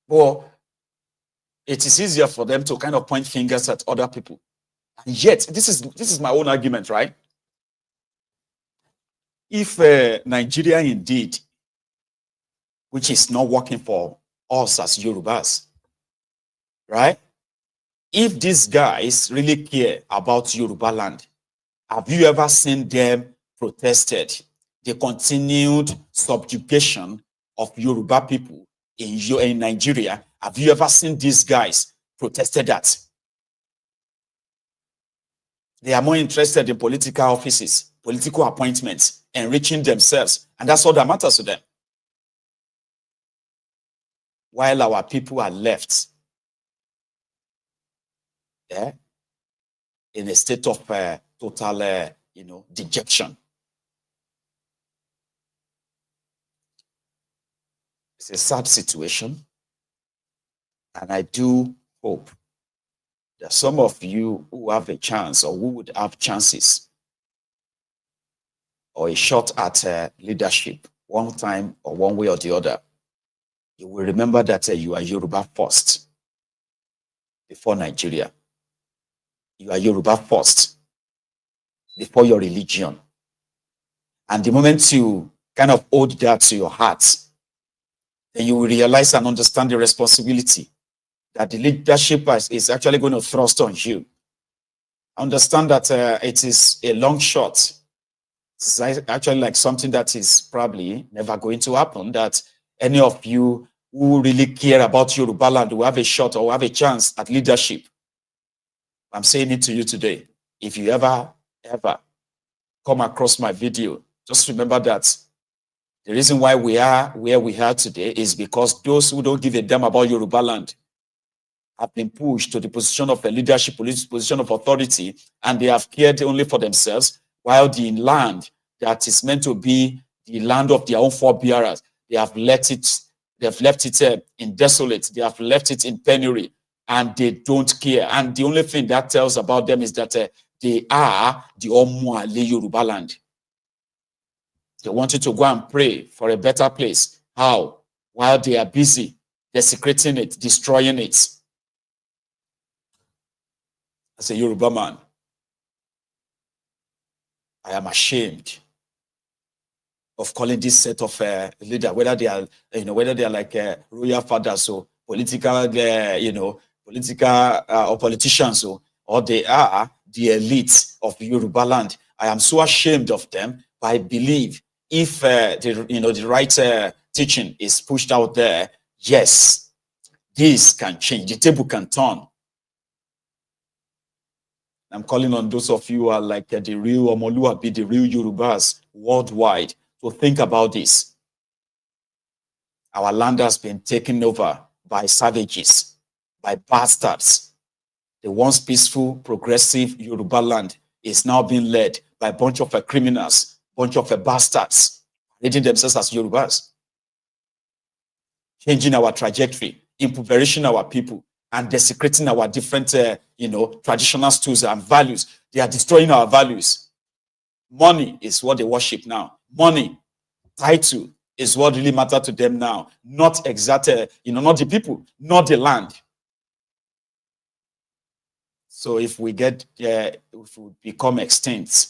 But it is easier for them to kind of point fingers at other people. And yet, this is my own argument, right? If Nigeria indeed, which is not working for us as Yorubas, right? If these guys really care about Yorubaland, have you ever seen them protested the continued subjugation of Yoruba people in Nigeria? Have you ever seen these guys protested that? They are more interested in political offices, political appointments, enriching themselves, and that's all that matters to them. While our people are left in a state of total, dejection. It's a sad situation, and I do hope that some of you who have a chance or who would have chances or a shot at leadership one time or one way or the other, you will remember that you are Yoruba first before Nigeria. You are Yoruba first before your religion. And the moment you kind of hold that to your heart, then you will realize and understand the responsibility that the leadership is actually going to thrust on you. Understand that it is a long shot. It's actually like something that is probably never going to happen, that any of you who really care about Yorubaland will have a shot or have a chance at leadership. I'm saying it to you today. If you ever come across my video, just remember that the reason why we are where we are today is because those who don't give a damn about Yorubaland have been pushed to the position of a leadership, position of authority, and they have cared only for themselves, while the land that is meant to be the land of their own forebearers, they have left it in desolate, they have left it in penury, and they don't care. And the only thing that tells about them is that they are the Omuale Yorubaland. They want you to go and pray for a better place. How? While they are busy desecrating it, destroying it. As a Yoruba man, I am ashamed of calling this set of leaders, whether they are, like royal fathers or political, political or politicians, or they are the elite of Yorubaland. I am so ashamed of them. But I believe if the right teaching is pushed out there, yes, this can change. The table can turn. I'm calling on those of you who are like the real Omoluabi, the real Yorubas worldwide, to think about this. Our land has been taken over by savages, by bastards. The once peaceful, progressive Yoruba land is now being led by a bunch of criminals, bunch of bastards, leading themselves as Yorubas, changing our trajectory, impoverishing our people, and desecrating our different, traditional stools and values. They are destroying our values. Money is what they worship now. Money, title is what really matters to them now. Not exact, not the people, not the land. So if we become extinct,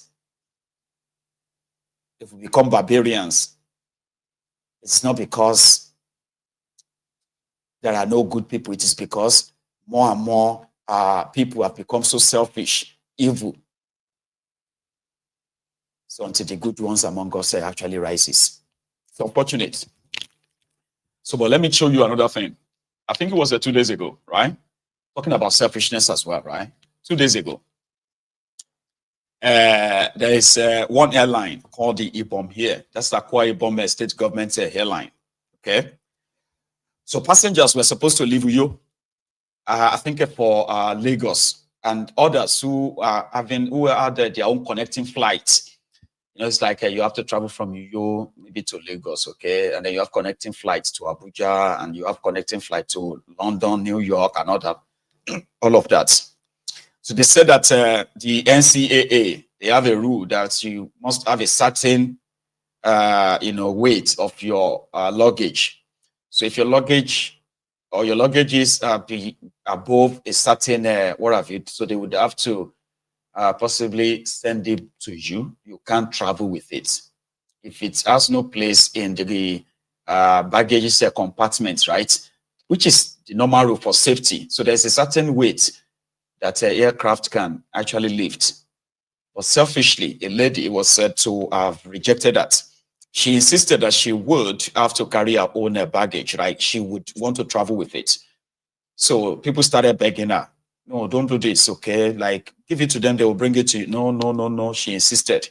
if we become barbarians, it's not because there are no good people. It is because more and more people have become so selfish, evil. So until the good ones among us actually rises. It's unfortunate. So, but let me show you another thing. I think it was 2 days ago, right? Talking about selfishness as well, right? 2 days ago. There is one airline called the IbomAir. That's the Ibom state government airline. Okay. So passengers were supposed to leave Uyo, I think for Lagos, and others who had their own connecting flights. It's like you have to travel from Uyo maybe to Lagos, okay, and then you have connecting flights to Abuja, and you have connecting flight to London, New York, and all of that. So they said that the NCAA, they have a rule that you must have a certain weight of your luggage. So if your luggage or your luggages be above a certain what have you, so they would have to possibly send it to you. You can't travel with it. If it has no place in the baggage compartment, right, which is the normal rule for safety. So there's a certain weight that an aircraft can actually lift. But selfishly, a lady was said to have rejected that. She insisted that she would have to carry her own baggage, right? She would want to travel with it. So people started begging her, no, don't do this, okay? Like, give it to them, they will bring it to you. No, no, no, no, she insisted.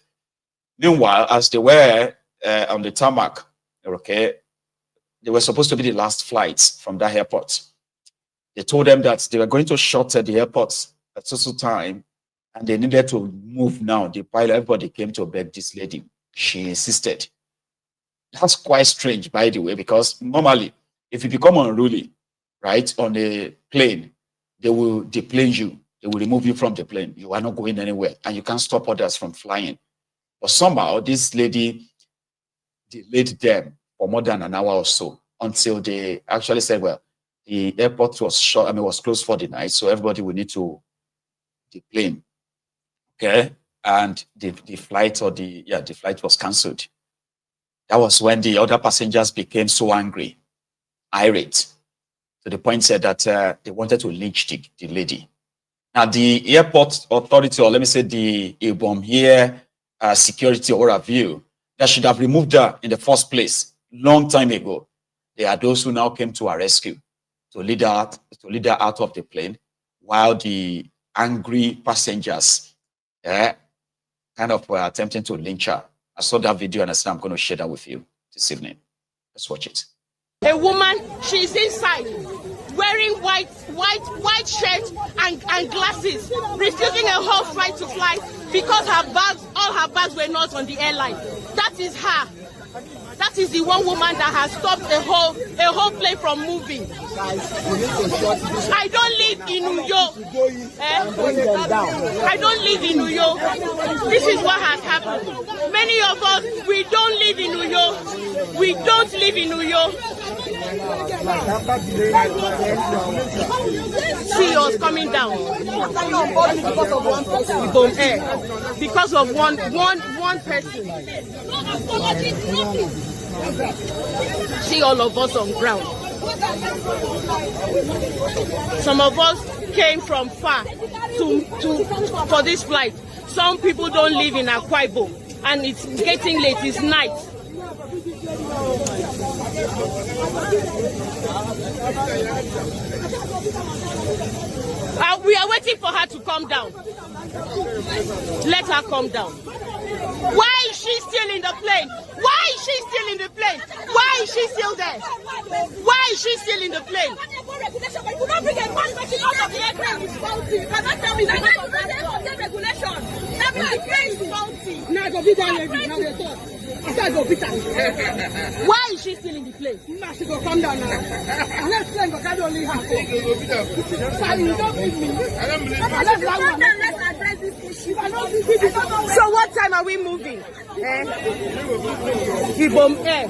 Meanwhile, as they were on the tarmac, okay, they were supposed to be the last flights from that airport. They told them that they were going to shut the airport at such time, and they needed to move now. The pilot, everybody came to beg this lady. She insisted. That's quite strange, by the way, because normally, if you become unruly, right, on a plane, they will deplane you. They will remove you from the plane. You are not going anywhere, and you can't stop others from flying. But somehow, this lady delayed them for more than an hour or so until they actually said, well, the airport was shut, was closed for the night, so everybody will need to deplane. Okay, and the flight was cancelled. That was when the other passengers became so angry, irate, to the point said that they wanted to lynch the lady. Now, the airport authority, or let me say the IbomAir security or a view, that should have removed her in the first place long time ago. There are those who now came to her rescue to lead her out of the plane, while the angry passengers kind of were attempting to lynch her. I saw that video and I said I'm going to share that with you this evening. Let's watch it. A woman, she's inside, wearing white shirt and glasses, refusing a whole flight to fly because all her bags were not on the airline. That is her. That is the one woman that has stopped a whole plane from moving. I don't live in New York. I don't live in New York. This is what has happened. Many of us, we don't live in New York. We don't live in New York. See us coming down. Because of one person. See all of us on ground. Some of us came from far for this flight. Some people don't live in Akwa Ibom, and it's getting late. It's night. We are waiting for her to come down. Let her come down. Why is she still in the plane? Why is she still in the plane? Why is she still there? Why is she still in the plane? Why is she still in the plane? She go come down now. Unless plane go carry only her. So what time are we moving? IbomAir.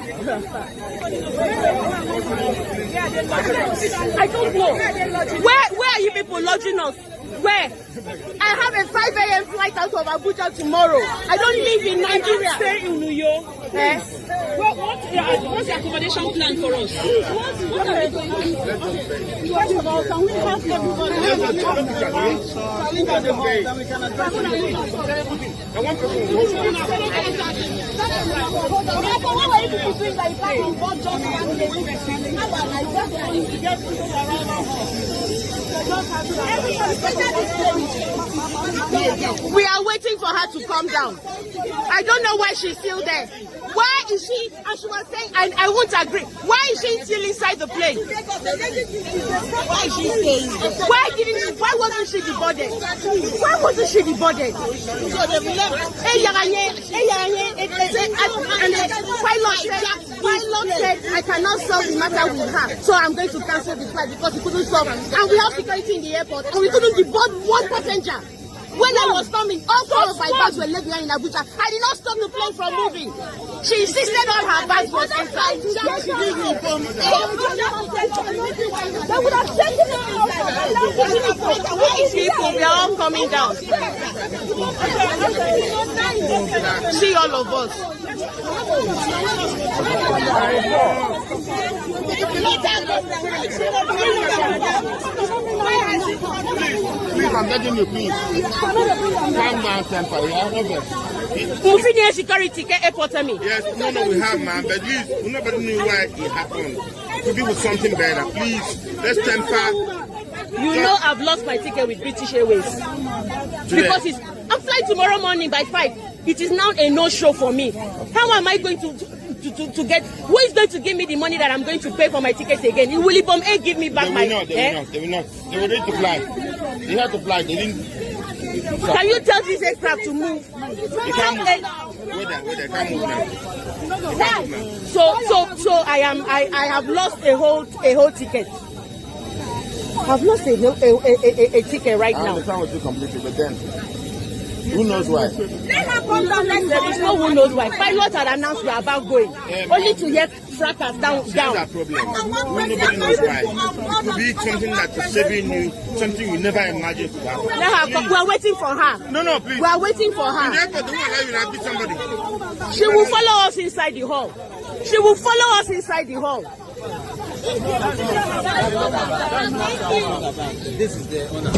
I don't know. Where are you people lodging us? Where? I have a 5 a.m. flight out of Abuja tomorrow. I don't live in Nigeria. Stay in New York. What's the accommodation plan for us? What are we going to do? First of all, can we have everybody live at the hall? Then we can address it. What are you people doing that you can't on board just one day? We are waiting for her to come down. I don't know why she's still there. Why is she, as she was saying, and I won't agree, why is she still inside the plane? Why is she staying? Why wasn't she deported? Why wasn't she deported? And the pilot said, I cannot solve the matter with her, so I'm going to cancel the flight because we couldn't solve it. And we have security in the airport, and we couldn't deport one passenger. When I was coming, all four of my bags were left behind in Abuja. I did not stop the plane from moving. She insisted all her bags was inside. They would have taken her out. People, we are all coming down. See all of us. Please, I'm begging you, please. Calm down, temper. Moving security, can airport me. Yes, no, we have, man. But please, nobody knew why it happened. Could be with something better. Please, let's temper. You know I've lost my ticket with British Airways. Because I'm flying tomorrow morning by 5. It is now a no-show for me. How am I going to get? Who is going to give me the money that I'm going to pay for my ticket again? Will IbomAir give me back my? They will not. They were ready to fly. They had to fly. They didn't. Can you tell this aircraft to move? They can't move. Wait, they can't move now. So I have lost a whole ticket. I've lost a ticket right now. I understand what you completely, but then who knows why? There is no who knows why. Pilot had announced we are about going. Only to hear fracas down. That's a problem. Nobody knows why. It could be something that is saving you, something you never imagined could happen. We are waiting for her. No, please. We are waiting for her. Therefore, don't allow you to beat somebody. She will follow us inside the hall. She will follow us inside the hall. This is the owner.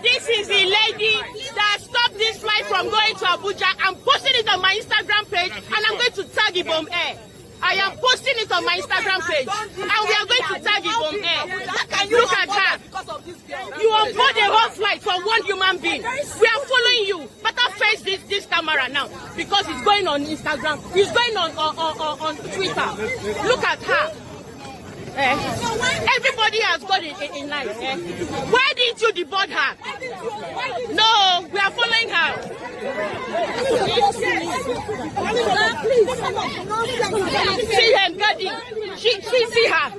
This is the lady that stopped this flight from going to Abuja. I'm posting it on my Instagram page, and I'm going to tag IbomAir. I am posting it on my Instagram page, and we are going to tag IbomAir. Look at her. You are board a whole flight for one human being. We are following you. Better face this camera now, because it's going on Instagram. It's going on Twitter. Look at her. Everybody has got in line. Why didn't you deboard her? No, we are following her. See her, Gaddy. She see her.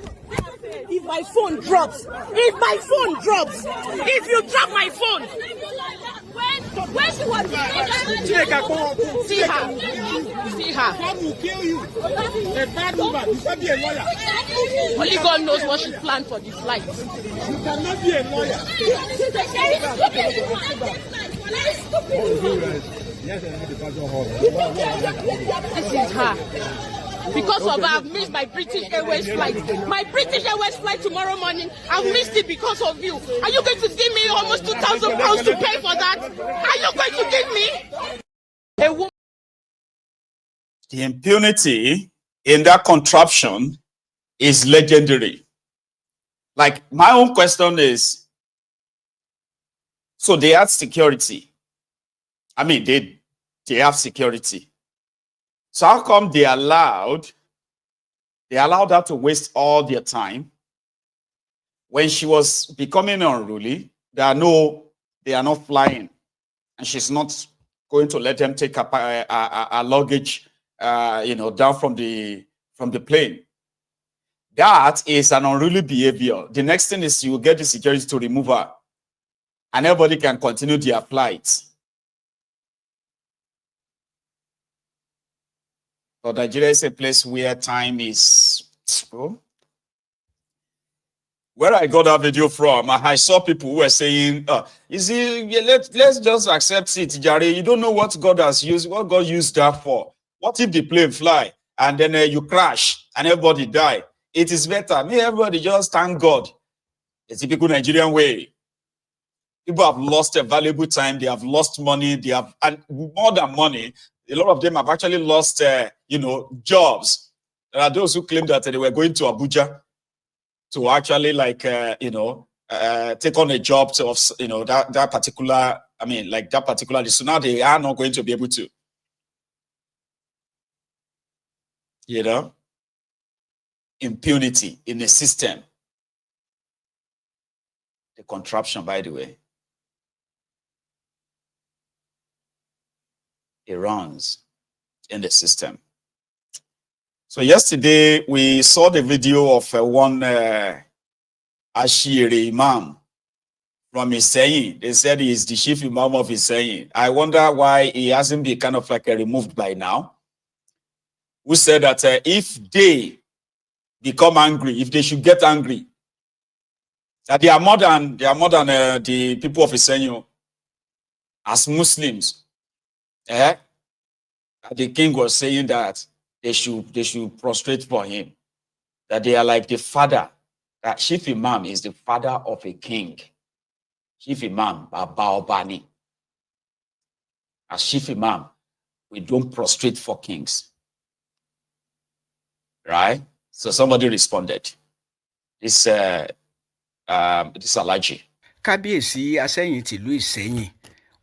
If my phone drops, if you drop my phone, where she was, see her. God will kill you. A bad woman. You can't be a lawyer. Only God knows what she planned for the flight. You cannot be a lawyer. This is her. Because of her, I've missed my British Airways flight. My British Airways flight tomorrow morning, I've missed it because of you. Are you going to give me almost £2,000 to pay for that? Are you going to give me a woman? The impunity in that contraption is legendary. Like, my own question is, so they had security. I mean, they have security. So how come they allowed her to waste all their time? When she was becoming unruly, they are not flying, and she's not going to let them take a luggage, down from the plane. That is an unruly behavior. The next thing is you get the security to remove her, and everybody can continue their flights. But Nigeria is a place where time is. Where I got that video from, I saw people who were saying, let's just accept it, Jare. You don't know what God has used, what God used that for. What if the plane fly and then you crash and everybody die? It is better. Me, everybody just thank God. It's a typical Nigerian way. People have lost a valuable time. They have lost money. They have, and more than money, a lot of them have actually lost, jobs. There are those who claim that they were going to Abuja to actually, take on a job of, that particular. That particular. So now they are not going to be able to. Impunity in the system. The contraption, by the way. It runs in the system. So yesterday we saw the video of one Ashiri Imam from his saying. They said he is the chief imam of his saying. I wonder why he hasn't been kind of like removed by now. Who said that if they become angry, if they should get angry, that they are more than the people of his saying as Muslims. The king was saying that they should prostrate for him, that they are like the father, that chief imam is the father of a king. Chief imam, Baba Obani. As chief imam, we don't prostrate for kings. Right? So somebody responded. This Alaji. Kábíyèsí Asẹ́yìn tìlú Ìsẹ́yìn,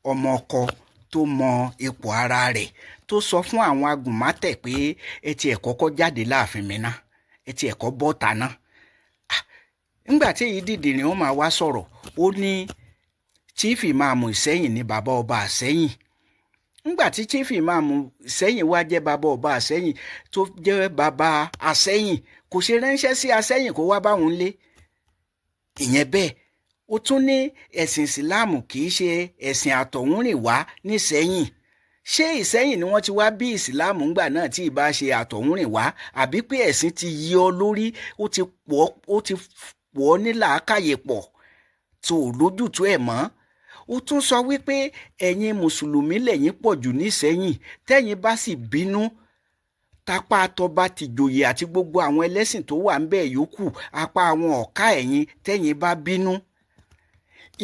ọmọ ọkọ tó mọ ipò ara rẹ̀, tó sọ fún àwọn agùnmátẹ̀ pé ẹ ti ẹ̀ kọ́kọ́ jáde láàfin mi ná, ẹ ti ẹ̀ kọ́ bọ́ta ná. Nígbà tí èyí dìdìrín ó máa wá sọ̀rọ̀, ó ní chief imam Ìsẹ́yìn ní bàbá ọba Àsẹ́yìn. Nígbà tí chief imam Ìsẹ́yìn wá jẹ́ bàbá ọba Àsẹ́yìn tó jẹ́ bàbá Àsẹ́yìn, kò ṣe ránṣẹ́ sí Àsẹ́yìn kó wá báwọn lé. Ìyẹn bẹ́ẹ̀, ó tún ní ẹ̀sìn ìsìláàmù kì í ṣe ẹ̀sìn àtọ̀húnrìnwá nísẹ́yìn. Ṣé Ìsẹ́yìn ni wọ́n ti wá bí ìsìláàmù ńgbà náà tí ìbá ṣe àtọ̀húnrìnwá, àbí pé ẹ̀sìn ti yí ọ lórí, ó ti pọ̀ ọ́ ní làákàyè pọ̀ tó lójútùú ẹ̀ mọ́? Ó tún sọ wípé ẹ̀yin mùsùlùmí lẹ́yìn pọ̀ jù nísẹ́yìn, tẹ́yìn bá sì bínú, tapá tọba tìjòyè àti gbogbo àwọn ẹlẹ́sìn tó wà ńbẹ̀ yòókù, apá àwọn ọ̀ká ẹ̀yin tẹ́yìn bá bínú.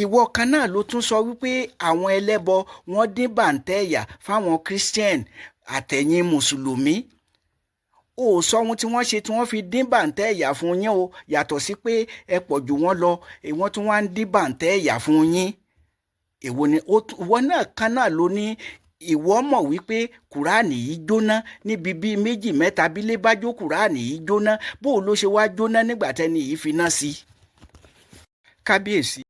Ìwọ kan náà ló tún sọ wípé àwọn ẹlẹ́bọ wọ́n dín bàǹtẹ́ ẹ̀yà fáwọn Christian àtẹ̀yin mùsùlùmí. Ó sọ ohun tí wọ́n ṣe tí wọ́n fi dín bàǹtẹ́ ẹ̀yà fún yín o, yàtọ̀ sí pé ẹ pọ̀ jù wọ́n lọ, wọ́n tún wá ń dín bàǹtẹ́ ẹ̀yà fún yín. Èwo ni ìwọ náà kan náà ló ní ìwọ mọ̀ wípé kùránì yìí jóná níbi bíi méjì mẹ́ta bílé bá jó kùránì yìí jóná, bó o ló ṣe wá jóná nígbà tẹ́ni yìí fi ná sí. Kábíyèsí.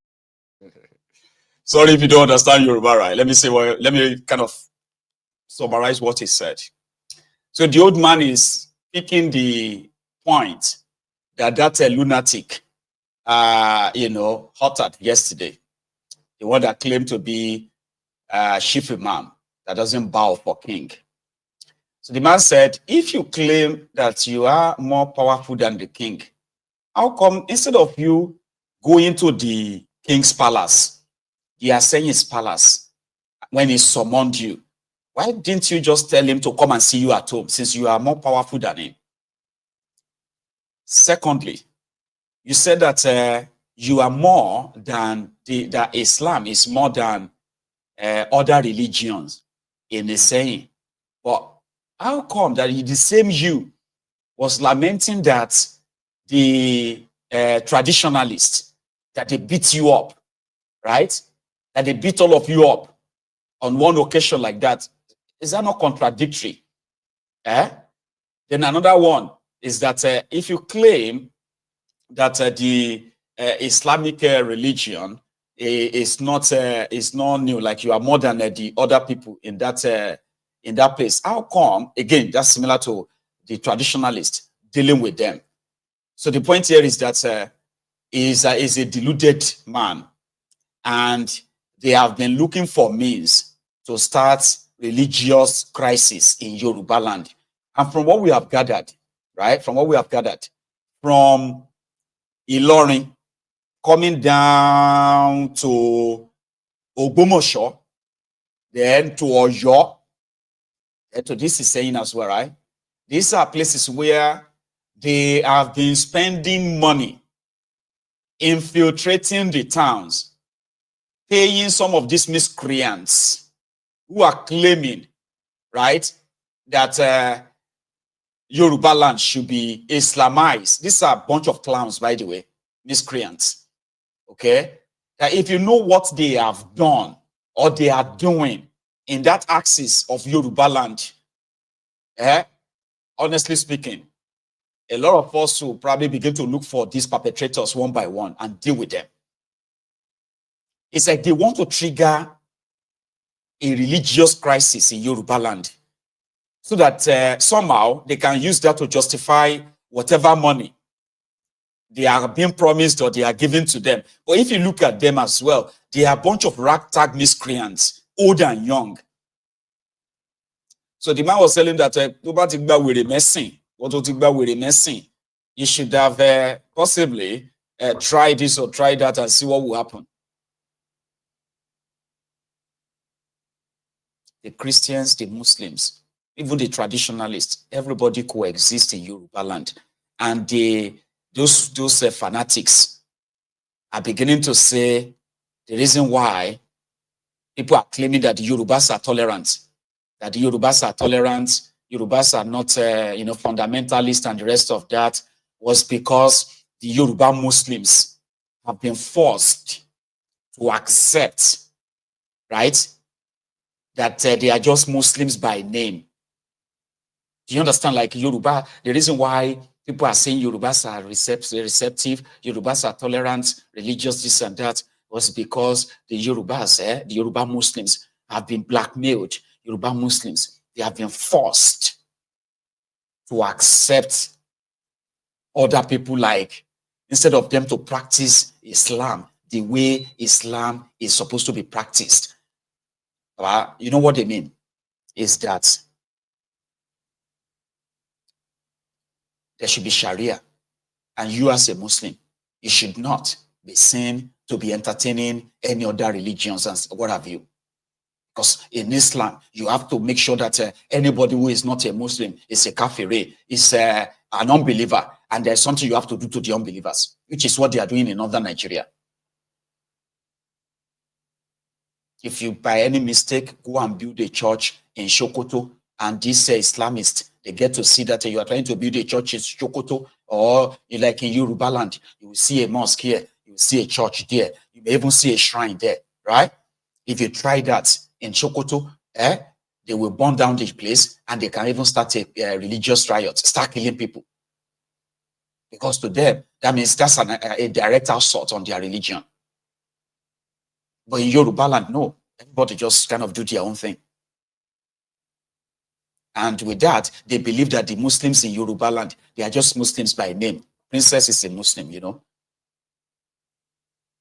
Sorry if you don't understand Yoruba, right? Let me kind of summarize what he said. So the old man is picking the point that lunatic, uttered yesterday. The one that claimed to be chief imam that doesn't bow for king. So the man said, if you claim that you are more powerful than the king, how come instead of you going to the king's palace, the Aseyin's palace, when he summoned you, why didn't you just tell him to come and see you at home, since you are more powerful than him? Secondly, you said that you are more than that Islam is more than other religions in the saying. But how come that the same you was lamenting that the traditionalists, that they beat you up, right? That they beat all of you up on one occasion like that? Is that not contradictory? Then another one is that if you claim that the Islamic religion is not new, like you are more than the other people in that place, how come, again, that's similar to the traditionalists dealing with them? So the point here is that is a deluded man, and they have been looking for means to start religious crisis in Yorubaland. And from what we have gathered, right, from Ilorin, coming down to Ogbomoso, then to Oyo, and to this is saying as well, right? These are places where they have been spending money infiltrating the towns, paying some of these miscreants who are claiming, right, that Yorubaland should be Islamized. These are a bunch of clowns, by the way, miscreants. Okay? That if you know what they have done or they are doing in that axis of Yorubaland, honestly speaking, a lot of us will probably begin to look for these perpetrators one by one and deal with them. It's like they want to trigger a religious crisis in Yorubaland so that somehow they can use that to justify whatever money they are being promised or they are given to them. But if you look at them as well, they are a bunch of ragtag miscreants, old and young. So the man was telling that you should have possibly try this or try that and see what will happen. The Christians, the Muslims, even the traditionalists, everybody coexists in Yorubaland. And those fanatics are beginning to say the reason why people are claiming that the Yorubas are tolerant, Yorubas are not, fundamentalist and the rest of that, was because the Yoruba Muslims have been forced to accept, right, that they are just Muslims by name. Do you understand? Like Yoruba, the reason why people are saying Yorubas are receptive, Yorubas are tolerant, religious, this and that, was because the Yorubas, the Yoruba Muslims, have been blackmailed. Yoruba Muslims, they have been forced to accept other people, like, instead of them to practice Islam the way Islam is supposed to be practiced. You know what they mean? Is that there should be Sharia, and you as a Muslim, you should not be seen to be entertaining any other religions and what have you. Because in Islam, you have to make sure that anybody who is not a Muslim is a kafiri, is an unbeliever, and there's something you have to do to the unbelievers, which is what they are doing in northern Nigeria. If you, by any mistake, go and build a church in Sokoto, and these Islamists, they get to see that you are trying to build a church in Sokoto, or like in Yorubaland, you will see a mosque here, you will see a church there, you may even see a shrine there, right? If you try that in Sokoto, they will burn down the place, and they can even start a religious riot, start killing people. Because to them, that means that's a direct assault on their religion. But in Yorubaland, no. Everybody just kind of do their own thing. And with that, they believe that the Muslims in Yorubaland, they are just Muslims by name. Princess is a Muslim, you know.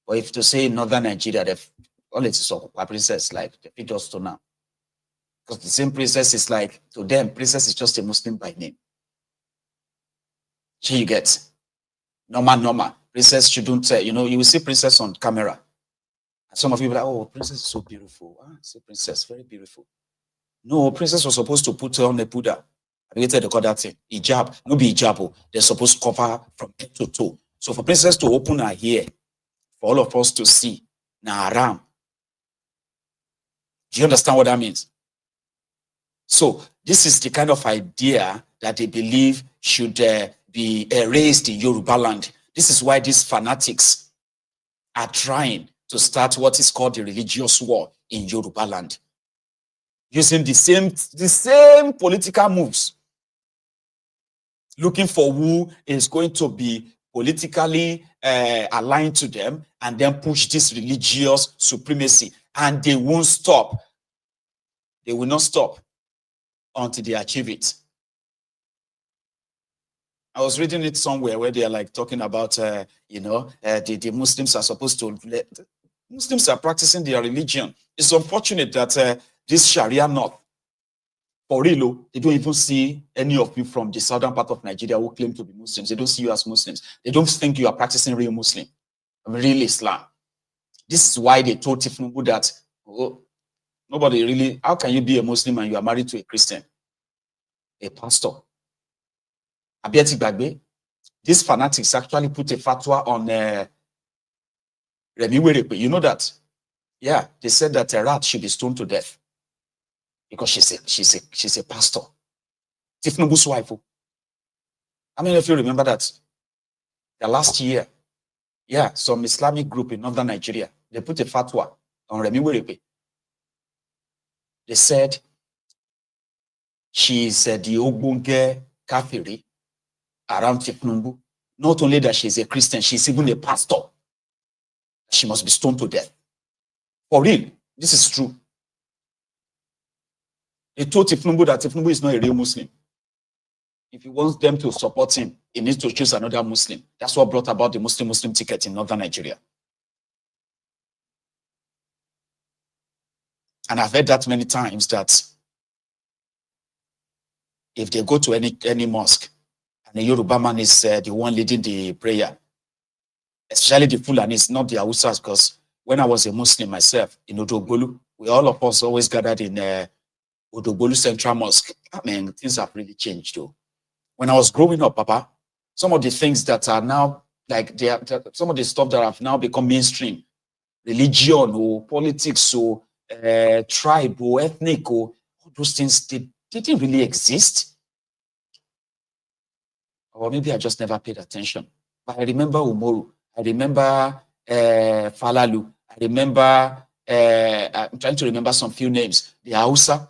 But if to say in northern Nigeria, all it is a princess, like the people to now. Because the same princess is like, to them, princess is just a Muslim by name. So you get normal. Princess shouldn't, you will see princess on camera. And some of you will be like, oh, princess is so beautiful. Say princess, very beautiful. No, princess was supposed to put on a Buddha. I they call that thing. Hijab. No be hijab. They're supposed to cover from head to toe. So for princess to open her hair, for all of us to see, na haram. Do you understand what that means? So this is the kind of idea that they believe should be erased in Yorubaland. This is why these fanatics are trying to start what is called the religious war in Yorubaland, using the same political moves, looking for who is going to be politically aligned to them, and then push this religious supremacy. And they won't stop. They will not stop until they achieve it. I was reading it somewhere where they are like talking about, the Muslims are supposed to, Muslims are practicing their religion. It's unfortunate that this Sharia not, for real, they don't even see any of you from the southern part of Nigeria who claim to be Muslims. They don't see you as Muslims. They don't think you are practicing real Muslim, real Islam. This is why they told Tifnubu that, nobody really, how can you be a Muslim and you are married to a Christian, a pastor? Abiati Bagbe, these fanatics actually put a fatwa on Remi Werepe. You know that? Yeah, they said that Irate should be stoned to death because she's a pastor. Tifnubu's wife. How many of you remember that? The last year, yeah, some Islamic group in northern Nigeria, they put a fatwa on Remi Werepe. They said she is the Ogbonge Kafiri around Tifnubu. Not only that she's a Christian, she's even a pastor. She must be stoned to death. For real, this is true. They told Tifnubu that Tifnubu is not a real Muslim. If he wants them to support him, he needs to choose another Muslim. That's what brought about the Muslim ticket in northern Nigeria. And I've heard that many times that if they go to any mosque and the Yoruba man is the one leading the prayer, especially the Fulanis, not the Hausas, because when I was a Muslim myself in Odogbolu, all of us always gathered in Odogbolu Central Mosque. I mean, things have really changed though. When I was growing up, Papa, some of the things that are now, like some of the stuff that have now become mainstream, religion or politics or tribe or ethnic or all those things, they didn't really exist. Or maybe I just never paid attention. But I remember Umoru. I remember Falalu. I remember, I'm trying to remember some few names. The Hausa,